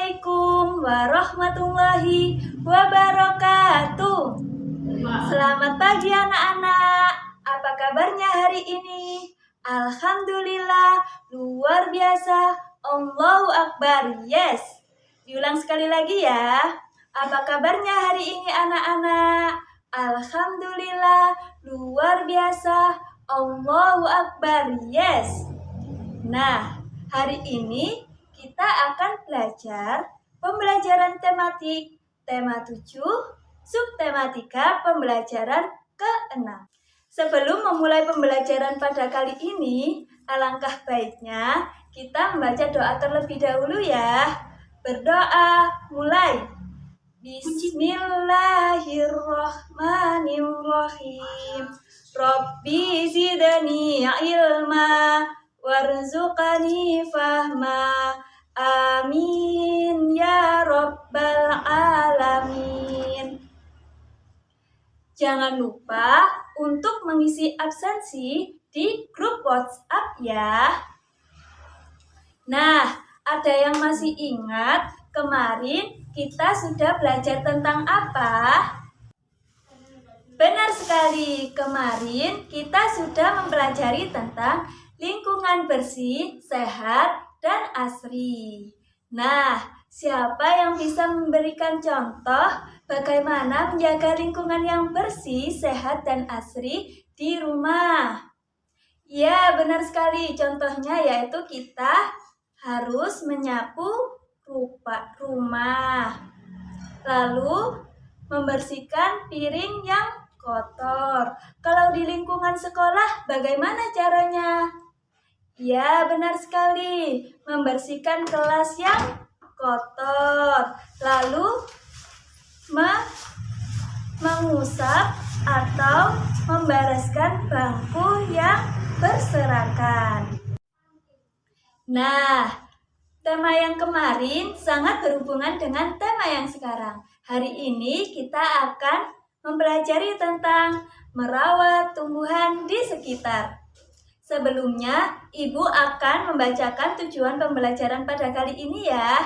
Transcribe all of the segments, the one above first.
Assalamualaikum warahmatullahi wabarakatuh. Selamat pagi anak-anak. Apa kabarnya hari ini? Alhamdulillah, luar biasa. Allahu Akbar. Yes. Diulang sekali lagi ya. Apa kabarnya hari ini anak-anak? Alhamdulillah, luar biasa. Allahu Akbar. Yes. Nah, hari ini kita akan belajar pembelajaran tematik tema 7, subtematika pembelajaran ke-6. Sebelum memulai pembelajaran pada kali ini, alangkah baiknya kita membaca doa terlebih dahulu ya. Berdoa, mulai. Bismillahirrahmanirrahim. Rabbi zidni ilma warzuqani fahma. Amin ya rabbal alamin. Jangan lupa untuk mengisi absensi di grup WhatsApp ya. Nah, ada yang masih ingat kemarin kita sudah belajar tentang apa? Benar sekali, kemarin kita sudah mempelajari tentang lingkungan bersih, sehat, dan asri. Nah, siapa yang bisa memberikan contoh bagaimana menjaga lingkungan yang bersih, sehat, dan asri di rumah? Ya, benar sekali. Contohnya yaitu kita harus menyapu rumah. Lalu membersihkan piring yang kotor. Kalau di lingkungan sekolah, bagaimana caranya? Ya, benar sekali. Membersihkan kelas yang kotor. Lalu mengusap atau membereskan bangku yang berserakan. Nah, tema yang kemarin sangat berhubungan dengan tema yang sekarang. Hari ini kita akan mempelajari tentang merawat tumbuhan di sekitar. Sebelumnya, Ibu akan membacakan tujuan pembelajaran pada kali ini ya.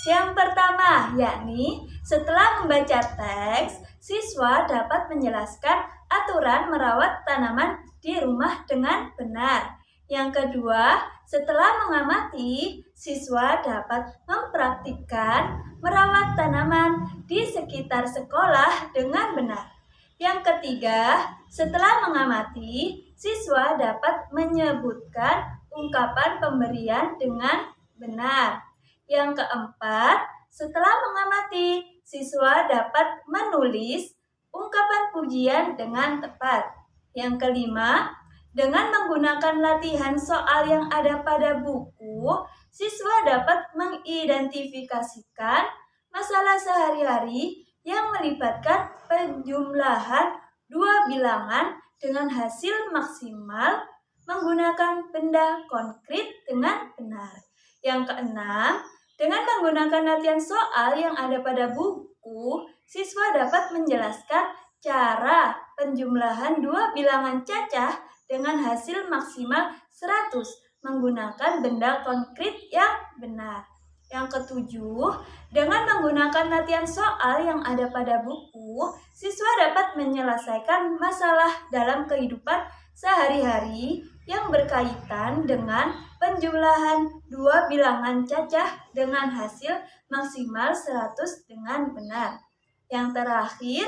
Yang pertama, yakni setelah membaca teks, siswa dapat menjelaskan aturan merawat tanaman di rumah dengan benar. Yang kedua, setelah mengamati, siswa dapat mempraktikkan merawat tanaman di sekitar sekolah dengan benar. Yang ketiga, setelah mengamati, siswa dapat menyebutkan ungkapan pemberian dengan benar. Yang keempat, setelah mengamati, siswa dapat menulis ungkapan pujian dengan tepat. Yang kelima, dengan menggunakan latihan soal yang ada pada buku, siswa dapat mengidentifikasikan masalah sehari-hari yang melibatkan penjumlahan dua bilangan dengan hasil maksimal menggunakan benda konkret dengan benar. Yang keenam, dengan menggunakan latihan soal yang ada pada buku, siswa dapat menjelaskan cara penjumlahan dua bilangan cacah dengan hasil maksimal 100 menggunakan benda konkret yang benar. Yang ketujuh, dengan menggunakan latihan soal yang ada pada buku, siswa dapat menyelesaikan masalah dalam kehidupan sehari-hari yang berkaitan dengan penjumlahan dua bilangan cacah dengan hasil maksimal 100 dengan benar. Yang terakhir,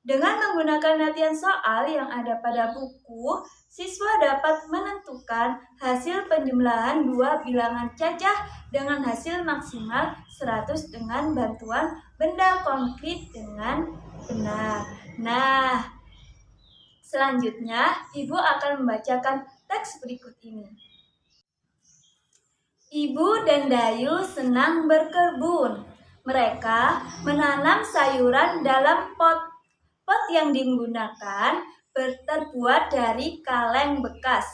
dengan menggunakan latihan soal yang ada pada buku, siswa dapat menentukan hasil penjumlahan dua bilangan cacah dengan hasil maksimal 100 dengan bantuan benda konkret dengan benar. Nah, selanjutnya Ibu akan membacakan teks berikut ini. Ibu dan Dayu senang berkebun. Mereka menanam sayuran dalam pot yang digunakan terbuat dari kaleng bekas.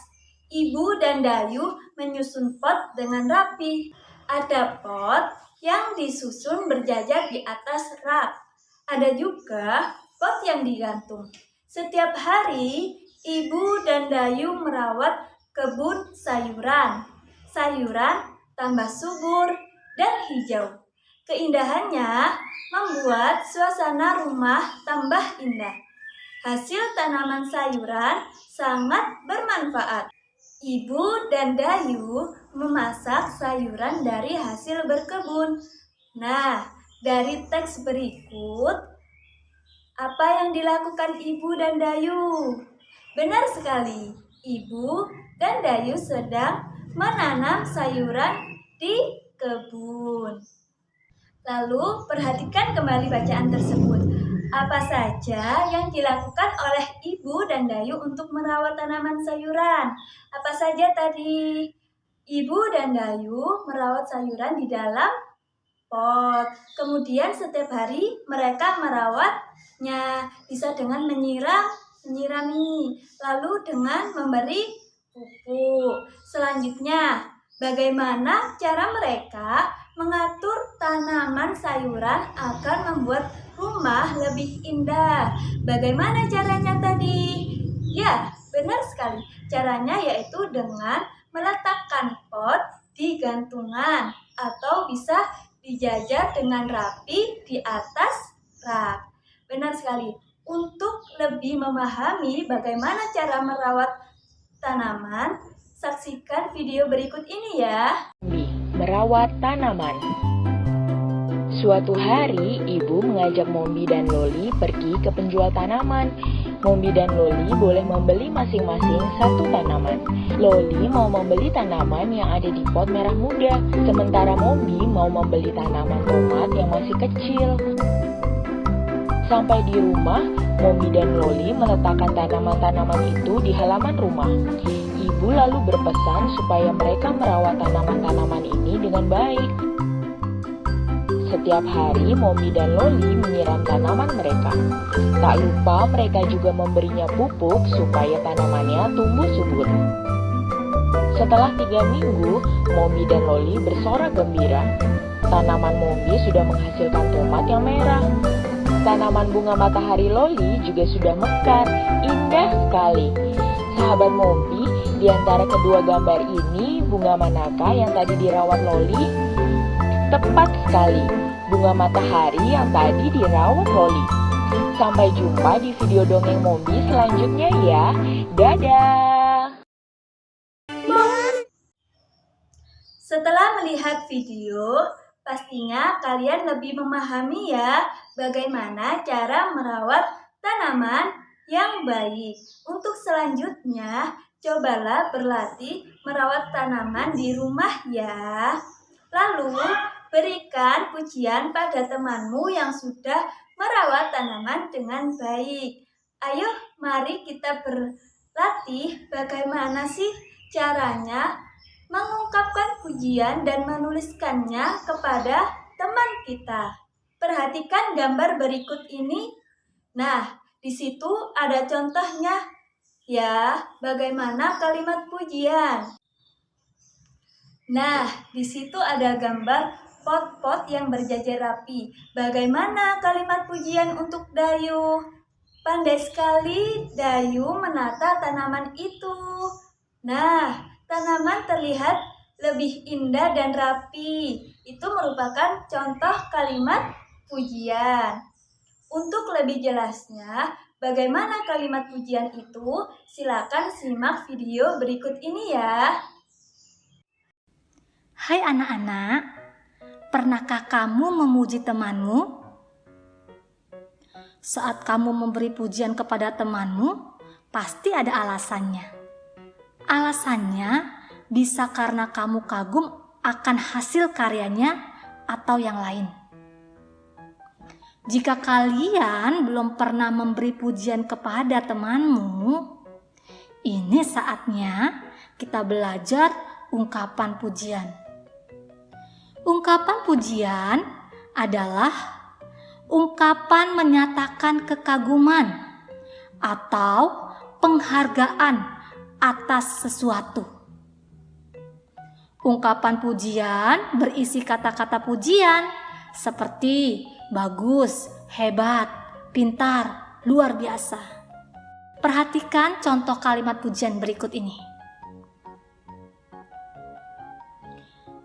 Ibu dan Dayu menyusun pot dengan rapi. Ada pot yang disusun berjajar di atas rak. Ada juga pot yang digantung. Setiap hari, Ibu dan Dayu merawat kebun sayuran. Sayuran tambah subur dan hijau. Keindahannya membuat suasana rumah tambah indah. Hasil tanaman sayuran sangat bermanfaat. Ibu dan Dayu memasak sayuran dari hasil berkebun. Nah, dari teks berikut, apa yang dilakukan Ibu dan Dayu? Benar sekali, Ibu dan Dayu sedang menanam sayuran di kebun. Lalu, perhatikan kembali bacaan tersebut. Apa saja yang dilakukan oleh Ibu dan Dayu untuk merawat tanaman sayuran? Apa saja tadi? Ibu dan Dayu merawat sayuran di dalam pot. Kemudian setiap hari mereka merawatnya, bisa dengan menyirami, lalu dengan memberi pupuk. Selanjutnya, bagaimana cara mereka mengatur tanaman sayuran agar membuat rumah lebih indah? Bagaimana caranya tadi? Ya, benar sekali. Caranya yaitu dengan meletakkan pot di gantungan atau bisa dijajar dengan rapi di atas rak. Benar sekali. Untuk lebih memahami bagaimana cara merawat tanaman, saksikan video berikut ini ya. Merawat tanaman. Suatu hari, ibu mengajak Mombi dan Loli pergi ke penjual tanaman. Mombi dan Loli boleh membeli masing-masing satu tanaman. Loli mau membeli tanaman yang ada di pot merah muda, sementara Mombi mau membeli tanaman tomat yang masih kecil. Sampai di rumah, Mombi dan Loli meletakkan tanaman-tanaman itu di halaman rumah. Ibu lalu berpesan supaya mereka merawat tanaman-tanaman ini dengan baik. Setiap hari, Mombi dan Loli menyiram tanaman mereka. Tak lupa mereka juga memberinya pupuk supaya tanamannya tumbuh subur. Setelah 3 minggu, Mombi dan Loli bersorak gembira. Tanaman Mombi sudah menghasilkan tomat yang merah. Tanaman bunga matahari Loli juga sudah mekar, indah sekali. Sahabat Mombi, di antara kedua gambar ini, bunga manakah yang tadi dirawat Loli? Tepat sekali, bunga matahari yang tadi dirawat Loli. Sampai jumpa di video dongeng Mombi selanjutnya ya. Dadah! Setelah melihat video, pastinya kalian lebih memahami ya bagaimana cara merawat tanaman yang baik. Untuk selanjutnya, cobalah berlatih merawat tanaman di rumah ya. Lalu, berikan pujian pada temanmu yang sudah merawat tanaman dengan baik. Ayo, mari kita berlatih bagaimana sih caranya mengungkapkan pujian dan menuliskannya kepada teman kita. Perhatikan gambar berikut ini. Nah, di situ ada contohnya ya, bagaimana kalimat pujian. Nah, di situ ada gambar pot-pot yang berjajar rapi. Bagaimana kalimat pujian untuk Dayu? Pandai sekali Dayu menata tanaman itu. Nah, tanaman terlihat lebih indah dan rapi. Itu merupakan contoh kalimat pujian. Untuk lebih jelasnya, bagaimana kalimat pujian itu? Silakan simak video berikut ini ya. Hai anak-anak, pernahkah kamu memuji temanmu? Saat kamu memberi pujian kepada temanmu, pasti ada alasannya. Alasannya bisa karena kamu kagum akan hasil karyanya atau yang lain. Jika kalian belum pernah memberi pujian kepada temanmu, ini saatnya kita belajar ungkapan pujian. Ungkapan pujian adalah ungkapan menyatakan kekaguman atau penghargaan atas sesuatu. Ungkapan pujian berisi kata-kata pujian seperti bagus, hebat, pintar, luar biasa. Perhatikan contoh kalimat pujian berikut ini.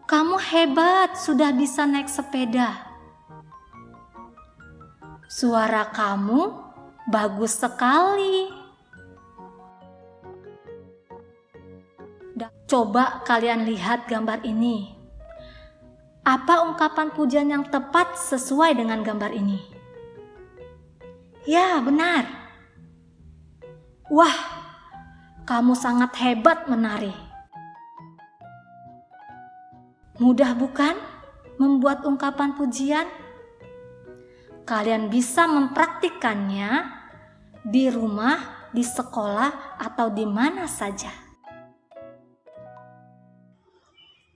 Kamu hebat, sudah bisa naik sepeda. Suara kamu bagus sekali. Coba kalian lihat gambar ini. Apa ungkapan pujian yang tepat sesuai dengan gambar ini? Ya, benar. Wah, kamu sangat hebat menari. Mudah bukan membuat ungkapan pujian? Kalian bisa mempraktikkannya di rumah, di sekolah, atau di mana saja.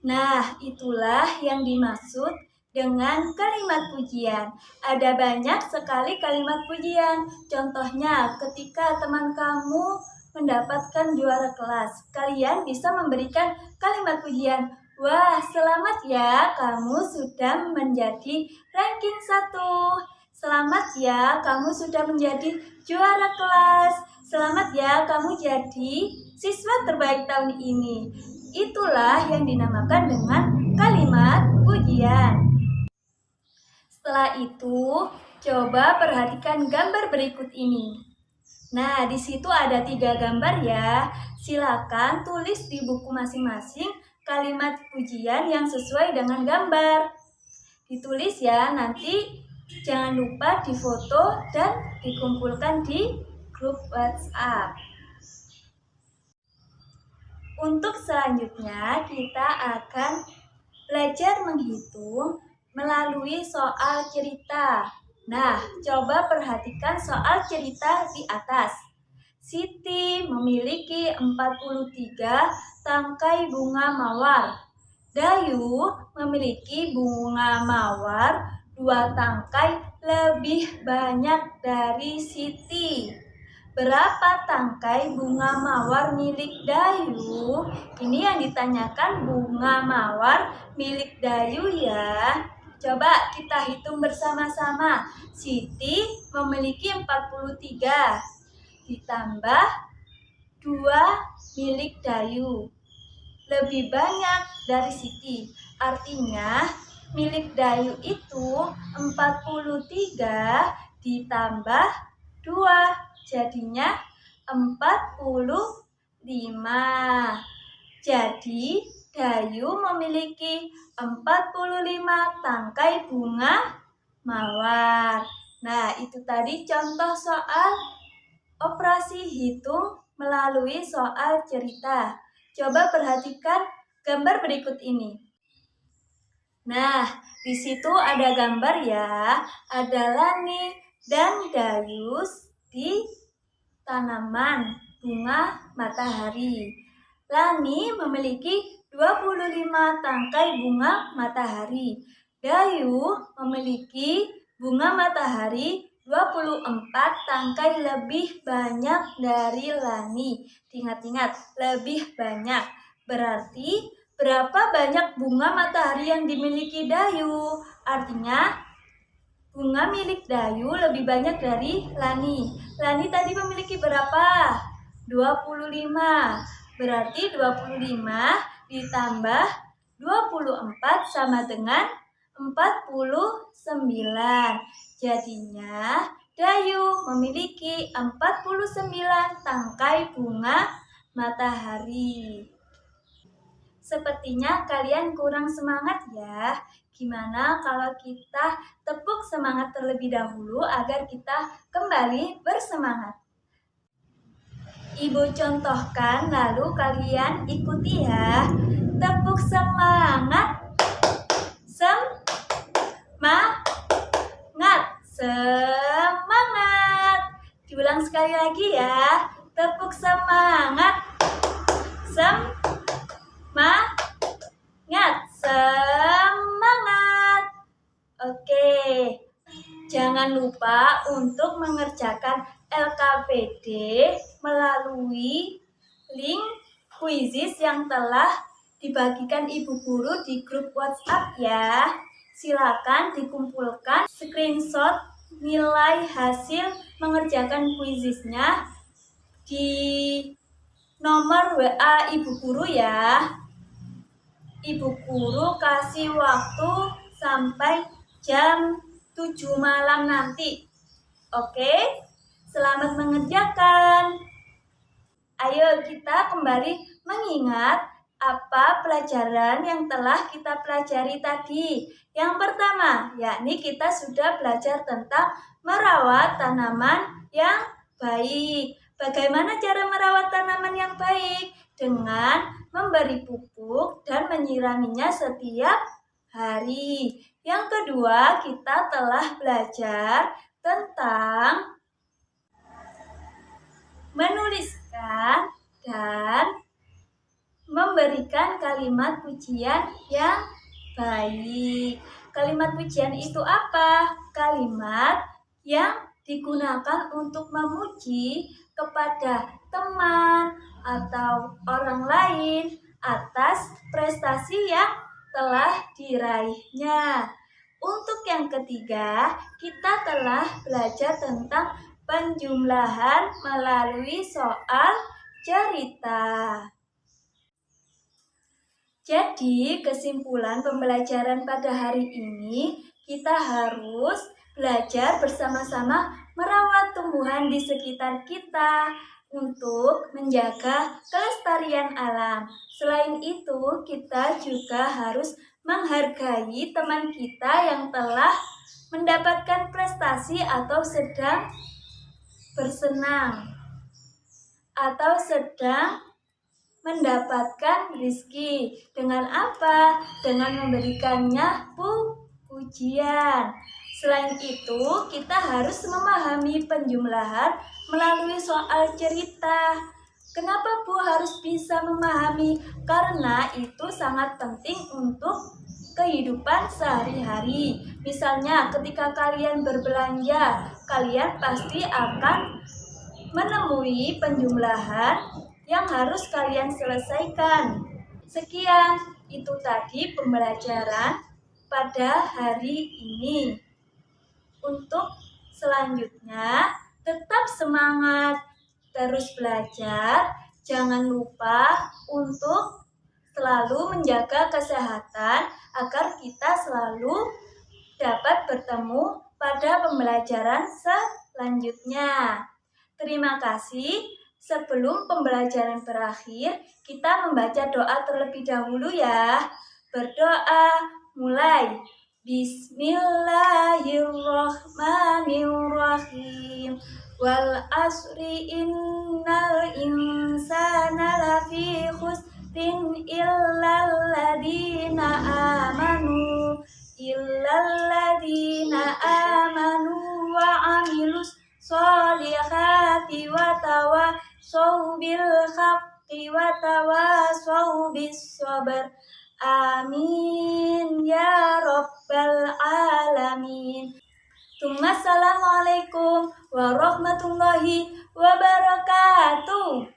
Nah, itulah yang dimaksud dengan kalimat pujian. Ada banyak sekali kalimat pujian. Contohnya, ketika teman kamu mendapatkan juara kelas, kalian bisa memberikan kalimat pujian. Wah, selamat ya, kamu sudah menjadi ranking 1. Selamat ya, kamu sudah menjadi juara kelas. Selamat ya, kamu jadi siswa terbaik tahun ini. Itulah yang dinamakan dengan kalimat pujian. Setelah itu, coba perhatikan gambar berikut ini. Nah, di situ ada 3 gambar ya. Silakan tulis di buku masing-masing kalimat pujian yang sesuai dengan gambar. Ditulis ya, nanti jangan lupa difoto dan dikumpulkan di grup WhatsApp. Untuk selanjutnya, kita akan belajar menghitung melalui soal cerita. Nah, coba perhatikan soal cerita di atas. Siti memiliki 43 tangkai bunga mawar. Dayu memiliki bunga mawar 2 tangkai lebih banyak dari Siti. Berapa tangkai bunga mawar milik Dayu? Ini yang ditanyakan, bunga mawar milik Dayu ya. Coba kita hitung bersama-sama. Siti memiliki 43 ditambah 2 milik Dayu. Lebih banyak dari Siti. Artinya milik Dayu itu 43 ditambah 2. Jadinya 45. Jadi Dayu memiliki 45 tangkai bunga mawar. Nah, itu tadi contoh soal operasi hitung melalui soal cerita. Coba perhatikan gambar berikut ini. Nah, di situ ada gambar ya. Ada Lani dan Dayus di tanaman bunga matahari. Lani memiliki 25 tangkai bunga matahari. Dayu memiliki bunga matahari 24 tangkai lebih banyak dari Lani. Ingat-ingat, lebih banyak. Berarti berapa banyak bunga matahari yang dimiliki Dayu? Artinya bunga milik Dayu lebih banyak dari Lani. Lani tadi memiliki berapa? 25. Berarti 25 ditambah 24 sama dengan 49. Jadinya Dayu memiliki 49 tangkai bunga matahari. Sepertinya kalian kurang semangat ya. Gimana kalau kita tepuk semangat terlebih dahulu agar kita kembali bersemangat? Ibu contohkan, lalu kalian ikuti ya. Tepuk semangat. Semangat. Diulang sekali lagi ya. Tepuk semangat. Semangat. Oke. Jangan lupa untuk mengerjakan LKPD melalui link quizzes yang telah dibagikan ibu guru di grup WhatsApp ya. Silakan dikumpulkan screenshot nilai hasil mengerjakan quizzesnya di nomor WA ibu guru ya. Ibu guru kasih waktu sampai jam 7 malam nanti. Oke, selamat mengerjakan. Ayo kita kembali mengingat apa pelajaran yang telah kita pelajari tadi. Yang pertama, yakni kita sudah belajar tentang merawat tanaman yang baik. Bagaimana cara merawat tanaman yang baik? Dengan memberi pupuk dan menyiraminya setiap hari. Yang kedua, kita telah belajar tentang menuliskan dan memberikan kalimat pujian yang baik. Kalimat pujian itu apa? Kalimat yang digunakan untuk memuji kepada teman atau orang lain atas prestasi yang telah diraihnya. Untuk yang ketiga, kita telah belajar tentang penjumlahan melalui soal cerita. Jadi, kesimpulan pembelajaran pada hari ini, kita harus belajar bersama-sama merawat tumbuhan di sekitar kita untuk menjaga kelestarian alam. Selain itu, kita juga harus menghargai teman kita yang telah mendapatkan prestasi atau sedang bersenang atau sedang mendapatkan rezeki. Dengan apa? Dengan memberikannya pujian. Selain itu, kita harus memahami penjumlahan melalui soal cerita. Kenapa Bu harus bisa memahami? Karena itu sangat penting untuk kehidupan sehari-hari. Misalnya, ketika kalian berbelanja, kalian pasti akan menemui penjumlahan yang harus kalian selesaikan. Sekian, itu tadi pembelajaran pada hari ini. Untuk selanjutnya, tetap semangat, terus belajar, jangan lupa untuk selalu menjaga kesehatan agar kita selalu dapat bertemu pada pembelajaran selanjutnya. Terima kasih. Sebelum pembelajaran berakhir, kita membaca doa terlebih dahulu ya. Berdoa, mulai. Bismillahirrahmanirrahim. Wal asri innal insana lafi khusrin illal ladina amanu wa amilus sholihati wa tawassaw bil haqqi wa tawassaw bis sabr. Amin ya rabbal alamin. Assalamualaikum warahmatullahi wabarakatuh.